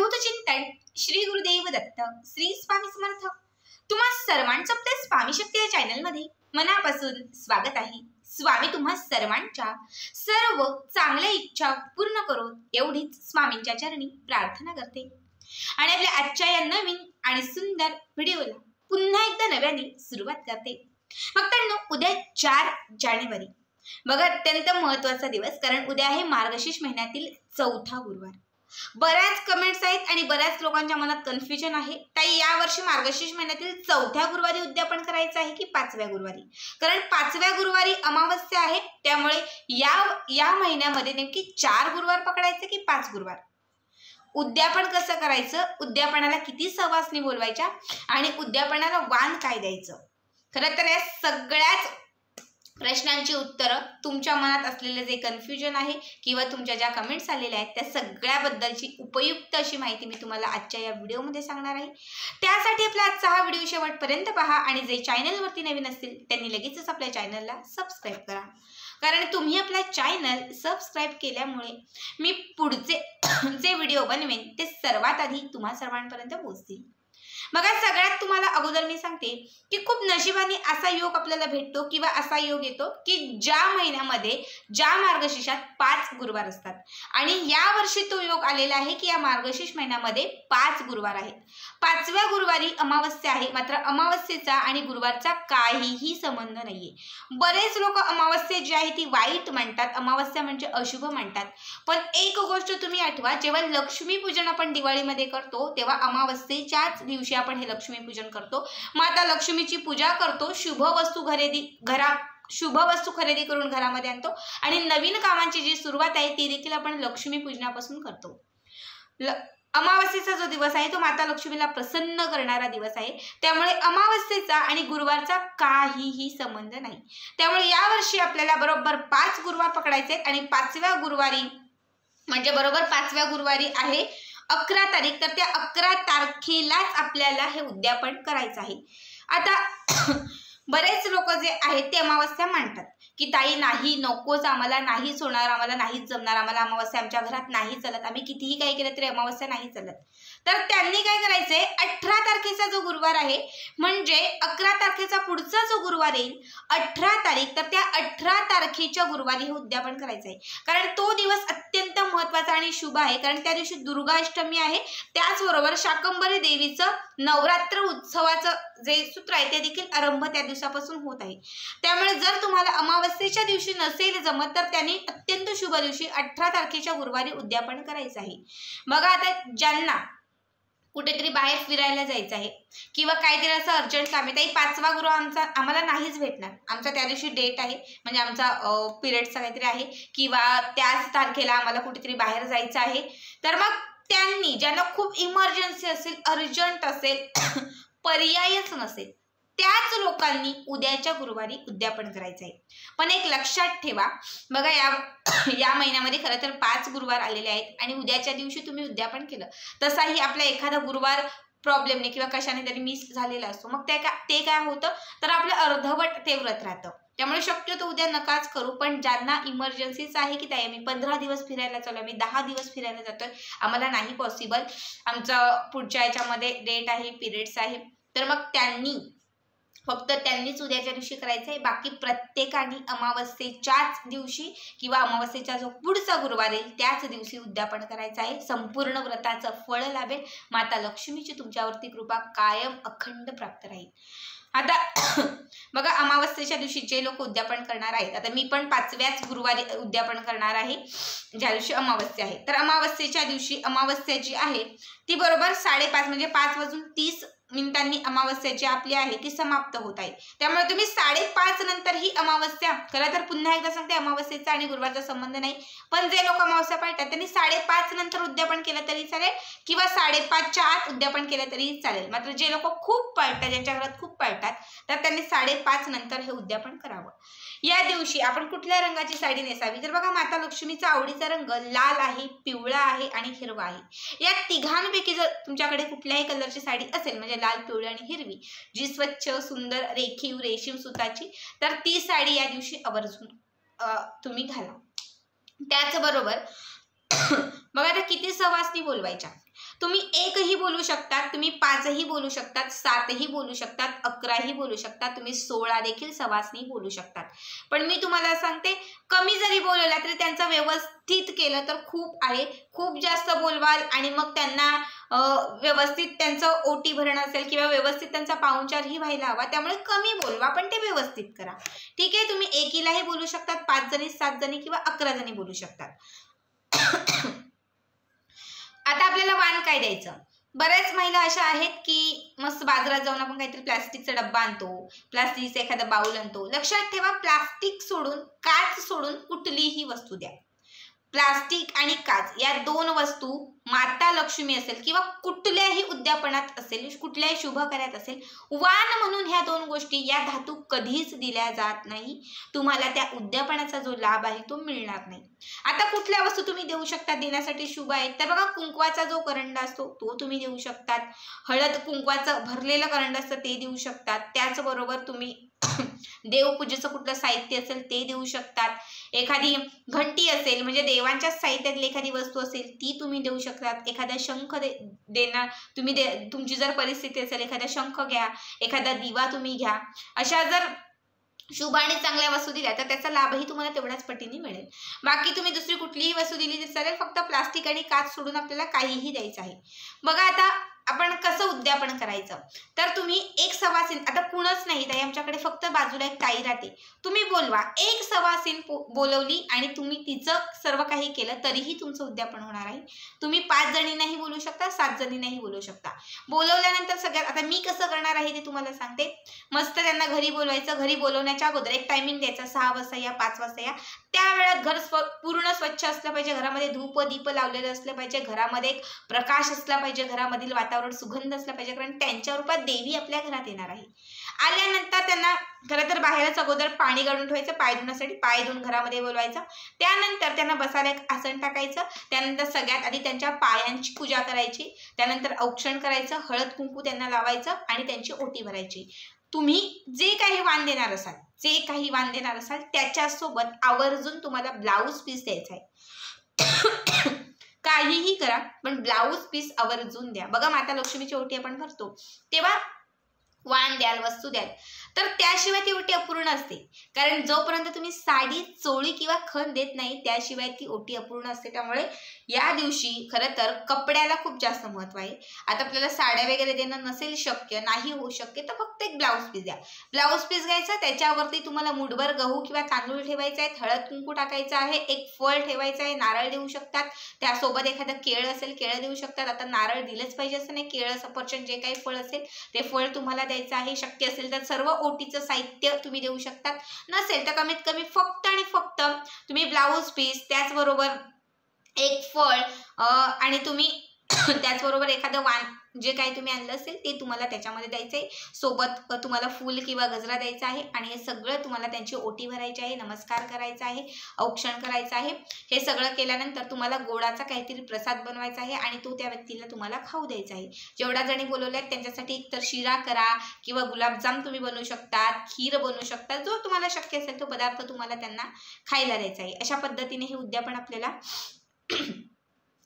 अवधूत चिंतन श्री गुरुदेव दत्त श्री स्वामी समर्थ। तुम्हा सर्वांचं आपल्या स्वामी शक्ती या चॅनल मध्ये मनापासून स्वागत आहे। स्वामी तुम्हा सर्वांच्या सर्व चांगल्या इच्छा पूर्ण करो एवढीच स्वामींच्या चरणी प्रार्थना करते आणि आपल्या आजच्या या नवीन आणि सुंदर व्हिडिओला पुन्हा एकदा नव्याने सुरुवात करते। भक्तांनो, उद्या 4 जानेवारी बघा अत्यंत महत्त्वाचा दिवस, कारण उद्या आहे मार्गशीर्ष महिन्यातील चौथा गुरुवार। बऱ्याच कमेंट्स आहेत आणि बऱ्याच लोकांच्या मनात कन्फ्युजन आहे, ताई या वर्षी मार्गशीर्ष महिन्यातील चौथ्या गुरुवारी उद्यापन करायचं आहे की 5व्या गुरुवारी? कारण 5व्या गुरुवारी अमावस्या आहे, त्यामुळे या महिन्यामध्ये नेमकी 4 गुरुवार पकडायचे की 5 गुरुवार? उद्यापन कसं करायचं, उद्यापनाला किती सवासणी बोलवायच्या आणि उद्यापनाला वाण काय द्यायचं? खरं तर या सगळ्याच प्रश्नांची उत्तरं, तुमच्या मनात असलेले जे कन्फ्युजन आहे किंवा तुमच्या ज्या कमेंट्स आलेल्या आहेत त्या सगळ्याबद्दलची उपयुक्त अशी माहिती मी तुम्हाला आजच्या या व्हिडिओमध्ये सांगणार आहे। त्यासाठी आपला आजचा हा व्हिडिओ शेवटपर्यंत पहा आणि जे चॅनलवरती नवीन असतील त्यांनी लगेचच आपल्या चॅनलला सबस्क्राईब करा, कारण तुम्ही आपला चॅनल सबस्क्राईब केल्यामुळे मी पुढचे जे व्हिडिओ बनवेन ते सर्वात आधी तुम्हा सर्वांपर्यंत पोहोचतील। बघा, सगळ्यात तुम्हाला अगोदर मी सांगते की खूप नशिबाने असा योग आपल्याला भेटतो किंवा असा योग येतो की ज्या महिन्यामध्ये ज्या मार्गशीर्षात 5 गुरुवार असतात आणि या वर्षी तो योग आलेला आहे की या मार्गशीर्ष महिन्यामध्ये 5 गुरुवार आहेत। 5व्या गुरुवारी अमावस्या आहे, मात्र अमावस्येचा आणि गुरुवारचा काहीही संबंध नाहीये। बरेच लोक अमावस्या जी आहे ती वाईट म्हणतात, अमावस्या म्हणजे अशुभ म्हणतात, पण एक गोष्ट तुम्ही आठवा, जेव्हा लक्ष्मीपूजन आपण दिवाळीमध्ये करतो तेव्हा अमावस्येच्याच दिवशी आपण हे लक्ष्मीपूजन करतो, माता लक्ष्मीची पूजा करतो, शुभ वस्तू खरेदी करून घरामध्ये आणतो आणि नवीन कामांची जी सुरुवात आहे ती देखील आपण लक्ष्मीपूजनापासून करतो। अमावस्येचा जो दिवस आहे तो माता लक्ष्मीला प्रसन्न करणारा दिवस आहे, त्यामुळे अमावस्येचा आणि गुरुवारचा काहीही संबंध नाही। त्यामुळे यावर्षी आपल्याला बरोबर 5 गुरुवार पकडायचे आहेत आणि 5व्या गुरुवारी म्हणजे बरोबर 5व्या गुरुवारी आहे 11 तारीख, तर त्या 11 तारखेलाच आपल्याला हे उद्यापन करायचं आहे। आता बरेच लोक जे आहेत ते अमावस्या मानतात की ताई नाही, नकोच, आम्हाला नाहीच होणार, आम्हाला नाहीच जमणार, आम्हाला अमावस्या आमच्या घरात नाही चालत, आम्ही कितीही काही केलं तरी अमावस्या नाही चालत। तर त्यांनी काय करायचंय, 18 तारखेचा जो गुरुवार आहे म्हणजे 11 तारखेचा पुढचा जो गुरुवार येईल 18 तारीख, तर त्या 18 तारखेच्या गुरुवारी हे उद्यापन करायचं आहे, कारण तो दिवस अत्यंत महत्त्वाचा आणि शुभ आहे, कारण त्या दिवशी दुर्गाष्टमी आहे। त्याचबरोबर शाकंभरी देवीचं नवरात्र उत्सवाचं जे सूत्र आहे ते देखील आरंभ त्या दिवसापासून होत आहे। त्यामुळे जर तुम्हाला अमावस्येच्या दिवशी नसेल जमत तर त्यांनी अत्यंत शुभ दिवशी 18 तारखेच्या गुरुवारी उद्यापन करायचं आहे। बघा, आता ज्यांना कुठेतरी बाहेर फिरायला जायचं आहे किंवा काहीतरी असं अर्जंट काम आहे, ताई 5वा गुरुवार आम्हाला नाहीच भेटणार, आमचा त्या दिवशी डेट आहे, म्हणजे आमचा पिरियडचा काहीतरी आहे किंवा त्याच तारखेला आम्हाला कुठेतरी बाहेर जायचं आहे, तर मग त्यांनी, ज्यांना खूप इमर्जन्सी असेल, अर्जंट असेल, पर्यायच नसेल, त्याच लोकांनी उद्याच्या गुरुवारी उद्यापन करायचं आहे। पण एक लक्षात ठेवा, बघा या महिन्यामध्ये खरं तर 5 गुरुवार आलेले आहेत आणि उद्याच्या दिवशी तुम्ही उद्यापन केलं तसाही आपला एखादा गुरुवार प्रॉब्लेमने किंवा कशाने तरी मिस झालेला असतो, मग ते काय होतं तर आपलं अर्धवट ते व्रत राहतं। त्यामुळे शक्यतो उद्या नकाच करू, पण ज्यांना इमर्जन्सीच आहे की ताई आम्ही 15 दिवस फिरायला चालू, आम्ही 10 दिवस फिरायला जातोय, आम्हाला नाही पॉसिबल, आमचं पुढच्या याच्यामध्ये डेट आहे, पिरियड्स आहे, तर मग त्यांनीच उद्याच्या दिवशी करायचं आहे। बाकी प्रत्येकाने अमावस्येच्याच दिवशी किंवा अमावस्येचा जो पुढचा गुरुवार येईल त्याच दिवशी उद्यापन करायचं आहे। संपूर्ण व्रताचं फळ लाभेल, माता लक्ष्मीची तुमच्यावरती कृपा कायम अखंड प्राप्त राहील। आता बघा, अमावस्येच्या दिवशी जे लोक उद्यापन करणार आहेत, आता मी पण 5व्याच गुरुवारी उद्यापन करणार आहे ज्या दिवशी अमावस्या आहे, तर अमावस्येच्या दिवशी अमावस्या जी आहे ती बरोबर 5:30 म्हणजे 5:30 अमावस्या जी आपली आहे ती समाप्त होत आहे। त्यामुळे तुम्ही 5:30 नंतर ही अमावस्या, खरं तर पुन्हा एकदा सांगते अमावस्येचा आणि गुरुवारचा संबंध नाही, पण जे लोक अमावस्या पाळतात त्यांनी 5:30 नंतर उद्यापन केलं तरी चालेल किंवा 5:30च्या आत उद्यापन केलं तरी चालेल, मात्र जे लोक खूप पाळतात, ज्यांच्या घरात खूप पाळतात, तर त्यांनी 5:30 नंतर हे उद्यापन करावं। या दिवशी आपण कुठल्या रंगाची साडी नेसावी, तर बघा माता लक्ष्मीचा आवडीचा रंग लाल आहे, पिवळा आहे आणि हिरवा आहे। या तिघांपैकी जर तुमच्याकडे कुठल्याही कलरची साडी असेल, म्हणजे लाल, पिवळी आणि हिरवी, जी स्वच्छ सुंदर रेखीव रेशीम सुताची, तर ती साडी या दिवशी आवर्जून तुम्ही घाला। त्याचबरोबर बघा आता किती सवासणी बोलवायच्या, तुम्ही 1ही बोलू शकतात, तुम्ही 5ही बोलू शकतात, 7ही बोलू शकतात, 11ही बोलू शकतात, तुम्ही 16 देखील सवासनी बोलू शकतात. पण मी तुम्हाला सांगते, कमी जरी बोलवला तरी त्यांचं व्यवस्थित केलं तर खूप आहे. खूप जास्त बोलवाल आणि मग त्यांना व्यवस्थित त्यांचं ओटी भरणं असेल किंवा व्यवस्थित त्यांचा पाहुणचारही व्हायला हवा, त्यामुळे कमी बोलवा पण ते व्यवस्थित करा. ठीक आहे, तुम्ही 1लाही बोलू शकतात, 5 जणी, 7 जणी किंवा 11 जणी बोलू शकतात. आता आपल्याला वाण काय द्यायचं. बऱ्याच महिला अशा आहेत की मस्त बाजारात जाऊन आपण काहीतरी प्लास्टिकचा डब्बा आणतो, प्लास्टिकचा एखादा बाउल आणतो. लक्षात ठेवा, प्लास्टिक सोडून, काच सोडून कुठलीही वस्तू द्या. प्लास्टिक आणि काच या 2 वस्तू माता लक्ष्मी असेल किंवा कुठल्याही उद्यापनात असेल, कुठल्याही शुभ कार्यात असेल, वाण म्हणून ह्या 2 गोष्टी, या धातू कधीच दिल्या जात नाही. तुम्हाला त्या उद्यापनाचा जो लाभ आहे तो मिळणार नाही. आता कुठल्या वस्तू तुम्ही देऊ शकता देण्यासाठी शुभ आहेत, तर बघा, कुंकवाचा जो करंड असतो तो तुम्ही देऊ शकतात. हळद कुंकवाचं भरलेलं करंड असतं ते देऊ शकतात. त्याचबरोबर तुम्ही देवपूजेचं कुठलं साहित्य असेल ते देऊ शकतात. एखादी घंटी असेल म्हणजे देवांच्या साहित्यातली एखादी वस्तू असेल ती तुम्ही देऊ शकतात. एखादा शंख देणार तुम्ही तुमची जर परिस्थिती असेल एखादा शंख घ्या, एखादा दिवा तुम्ही घ्या. अशा जर शुभ आणि चांगल्या वस्तू दिल्या तर त्याचा लाभही तुम्हाला तेवढ्याच पटीने मिळेल. बाकी तुम्ही दुसरी कुठलीही वस्तू दिली तर चालेल, फक्त प्लास्टिक आणि काच सोडून आपल्याला काहीही द्यायचं आहे. बघा, आता आपण कसं उद्यापन करायचं, तर तुम्ही एक सवासीन, आता कुणच नाही ताई, आमच्याकडे फक्त बाजूला एक ताई राहते, तुम्ही बोलवा. एक सवासीन बोलवली आणि तुम्ही तिचं सर्व काही केलं तरीही तुमचं उद्यापन होणार आहे. तुम्ही 5 जणींनाही बोलू शकता, 7 जणींनाही बोलू शकता. बोलवल्यानंतर सगळ्यात, आता मी कसं करणार आहे ते तुम्हाला सांगते. मस्त त्यांना घरी बोलवायचं. घरी बोलवण्याच्या अगोदर एक टायमिंग द्यायचा, 6 वाजता या, 5 वाजता या. त्या वेळात घर पूर्ण स्वच्छ असलं पाहिजे, घरामध्ये धूप दीप लावलेलं असलं पाहिजे, घरामध्ये एक प्रकाश असला पाहिजे, घरामधील वातावरण सुगंध असला पाहिजे, कारण त्यांच्या रूपात देवी आपल्या घरात येणार आहे. आल्यानंतर त्यांना खरं तर बाहेरच अगोदर पाणी काढून ठेवायचं, पाय धुण्यासाठी पाय धुवून घरामध्ये बोलवायचं. त्यानंतर त्यांना बसायला एक आसन टाकायचं. त्यानंतर सगळ्यात आधी त्यांच्या पायांची पूजा करायची, त्यानंतर औक्षण करायचं, हळद कुंकू त्यांना लावायचं आणि त्यांची ओटी भरायची. तुम्ही जे काही वाण देणार असाल त्याच्यासोबत आवर्जून तुम्हाला ब्लाऊज पीस द्यायचा आहे. काहीही करा पण ब्लाऊज पीस आवर्जून द्या. बघा, माता लक्ष्मीची ओटी आपण भरतो तेव्हा वाण द्याल, वस्तू द्याल, तर त्याशिवाय ती ओटी अपूर्ण असते. कारण जोपर्यंत तुम्ही साडी, चोळी किंवा खण देत नाही त्याशिवाय ती ओटी अपूर्ण असते. त्यामुळे या दिवशी खरं तर कपड्याला खूप जास्त महत्व आहे. आता आपल्याला साड्या वगैरे देणं नसेल शक्य, नाही होऊ शक्य, तर फक्त एक ब्लाऊज पीस द्या. ब्लाऊज पीस घ्यायचा, त्याच्यावरती तुम्हाला मुठभर गहू किंवा तांदूळ ठेवायचे आहेत, हळद कुंकू टाकायचं आहे, एक फळ ठेवायचं आहे, नारळ देऊ शकतात. त्यासोबत एखादं केळं असेल केळं देऊ शकतात. आता नारळ दिलंच पाहिजे असं नाही, केळं, सफरचंद जे काही फळ असेल ते फळ तुम्हाला द्यायचं आहे. शक्य असेल तर सर्व ओटीचं साहित्य तुम्ही देऊ शकतात. नसेल तर कमीत कमी फक्त आणि फक्त तुम्ही ब्लाऊज पीस, त्याचबरोबर एक फळ आणि तुम्ही त्याचबरोबर एखादं वाण जे काही तुम्ही आणलं असेल ते तुम्हाला त्याच्यामध्ये द्यायचं आहे. सोबत तुम्हाला फूल किंवा गजरा द्यायचा आहे आणि हे सगळं तुम्हाला त्यांची ओटी भरायची आहे, नमस्कार करायचा आहे, औक्षण करायचं आहे. हे सगळं केल्यानंतर तुम्हाला गोडाचा काहीतरी प्रसाद बनवायचा आहे आणि तो त्या व्यक्तीला तुम्हाला खाऊ द्यायचा आहे. जेवढ्या जणी बोलवल्यात त्यांच्यासाठी एकतर शिरा करा किंवा गुलाबजाम तुम्ही बनवू शकतात, खीर बनवू शकता, जो तुम्हाला शक्य असेल तो पदार्थ तुम्हाला त्यांना खायला द्यायचा आहे. अशा पद्धतीने हे उद्यापन आपल्याला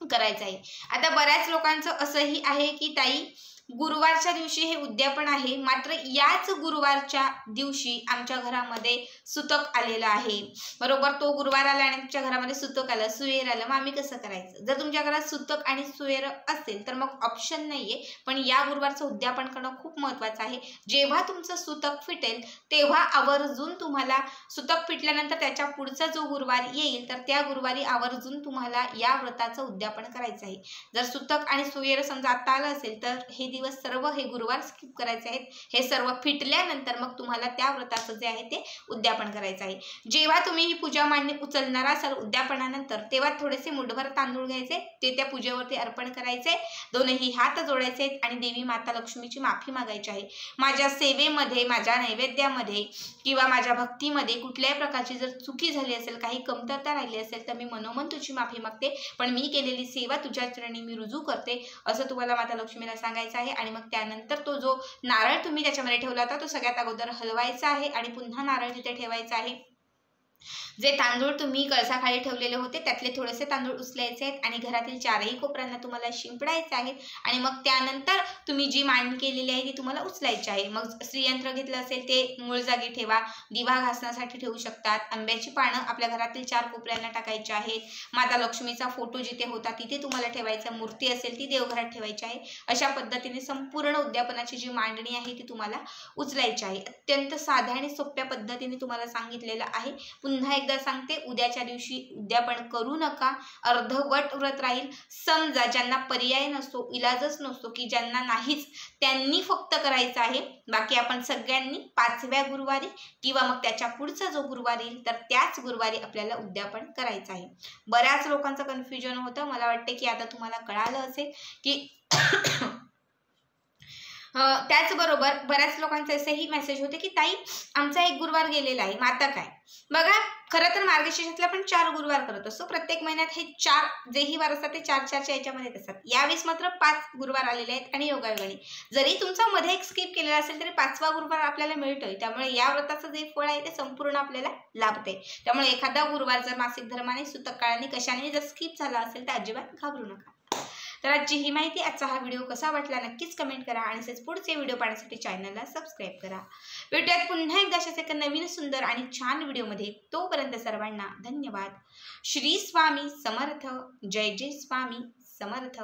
करायचं आहे. आता बऱ्याच लोकांचं असंही आहे की ताई, गुरुवारच्या दिवशी हे उद्यापन आहे, मात्र याच गुरुवारच्या दिवशी आमच्या घरामध्ये सुतक आलेलं आहे. बरोबर, तो गुरुवार आला आणि आमच्या घरामध्ये सुतक आलं, सुवेर आलं, मग आम्ही कसं करायचं? जर तुमच्या घरात सुतक आणि सुवेर असेल तर मग ऑप्शन नाहीये, पण या गुरुवारचं उद्यापन करणं खूप महत्वाचं आहे. जेव्हा तुमचं सुतक फिटेल तेव्हा आवर्जून तुम्हाला, सुतक फिटल्यानंतर त्याच्या पुढचा जो गुरुवार येईल तर त्या गुरुवारी आवर्जून तुम्हाला या व्रताचं उद्यापन करायचं आहे. जर सुतक आणि सुवेर समजा आता आलं असेल तर हे दिवस सर्व, हे गुरुवार स्किप करायचे आहेत. हे सर्व फिटल्यानंतर मग तुम्हाला त्या व्रताचं जे आहे ते उद्यापन करायचं आहे. जेव्हा तुम्ही ही पूजा मांडणी उचलणार असाल उद्यापनानंतर तेव्हा थोडेसे मुठभर तांदूळ घ्यायचे, ते त्या पूजेवरती अर्पण करायचे, दोनही हात जोडायचे आहेत आणि देवी माता लक्ष्मीची माफी मागायची आहे. माझ्या सेवेमध्ये, माझ्या नैवेद्यामध्ये किंवा माझ्या भक्तीमध्ये कुठल्याही प्रकारची जर चुकी झाली असेल, काही कमतरता राहिली असेल तर मी मनोमन तुझी माफी मागते, पण मी केलेली सेवा तुझ्या चरणी मी रुजू करते, असं तुम्हाला माता लक्ष्मीला सांगायचं आहे. आणि मग त्यानंतर तो जो नारळ तुम्ही त्याच्यामध्ये ठेवला होता तो सगळ्यात अगोदर हलवायचा आहे आणि पुन्हा नारळ तिथे ठेवायचा आहे. जे तांदूळ तुम्ही कळसाखाली ठेवलेले होते त्यातले थोडेसे तांदूळ उचलायचे आहेत आणि घरातील चारही कोपऱ्यांना तुम्हाला शिंपडायचे आहेत आणि मग त्यानंतर तुम्ही जी मांडणी केलेली आहे ती तुम्हाला उचलायची आहे। मग श्रीयंत्र घेतलं असेल ते मूळ जागी ठेवा, दिवा घासण्यासाठी ठेवू शकतात, आंब्याची पानं आपल्या घरातील 4 कोपऱ्यांना टाकायची आहेत, माता लक्ष्मीचा फोटो जिथे होता तिथे तुम्हाला ठेवायचा, मूर्ती असेल ती देवघरात ठेवायची आहे। अशा पद्धतीने संपूर्ण उद्यापनाची जी मांडणी आहे ती तुम्हाला उचलायची आहे। अत्यंत साध्या आणि सोप्या पद्धतीने तुम्हाला सांगितलेलं आहे। पुन्हा एकदा सांगते, उद्याच्या दिवशी उद्यापन करू नका, अर्धवट व्रत राहील। समजा ज्यांना पर्याय नसतो, इलाजच नसतो, की ज्यांना नाहीच, त्यांनी फक्त करायचं आहे। बाकी आपण सगळ्यांनी 5व्या गुरुवारी किंवा मग त्याच्या पुढचा जो गुरुवार येईल तर त्याच गुरुवारी आपल्याला उद्यापन करायचं आहे। बऱ्याच लोकांचं कन्फ्युजन होतं, मला वाटते की आता तुम्हाला कळालं असेल की त्याचबरोबर बऱ्याच लोकांचे असेही मेसेज होते की ताई आमचा एक गुरुवार गेलेला आहे, मग आता काय? बघा, खरं तर मार्गशीर्षातला पण 4 गुरुवार करत असतो। प्रत्येक महिन्यात हे 4 जेही वार असतात ते 4-4च्या याच्यामध्ये असतात। यावेळेस मात्र 5 गुरुवार आलेले आहेत आणि योगायोगाने जरी तुमचा मध्ये एक स्किप केलेला असेल तरी 5वा गुरुवार आपल्याला मिळतोय। त्यामुळे या व्रताचं जे फळ आहे ते संपूर्ण आपल्याला लाभते। त्यामुळे एखादा गुरुवार जर मासिक धर्माने, सूतक काळाने, कशाने जर स्किप झाला असेल तर अजिबात घाबरू नका। तर आजची ही माहिती, आजचा हा व्हिडिओ कसा वाटला नक्कीच कमेंट करा आणि असेच पुढचे व्हिडिओ पाहण्यासाठी चॅनलला सबस्क्राईब करा। भेटूयात पुन्हा एकदा अशाच एका नवीन सुंदर आणि छान व्हिडिओमध्ये। तोपर्यंत सर्वांना धन्यवाद। श्री स्वामी समर्थ। जय जय स्वामी समर्थ।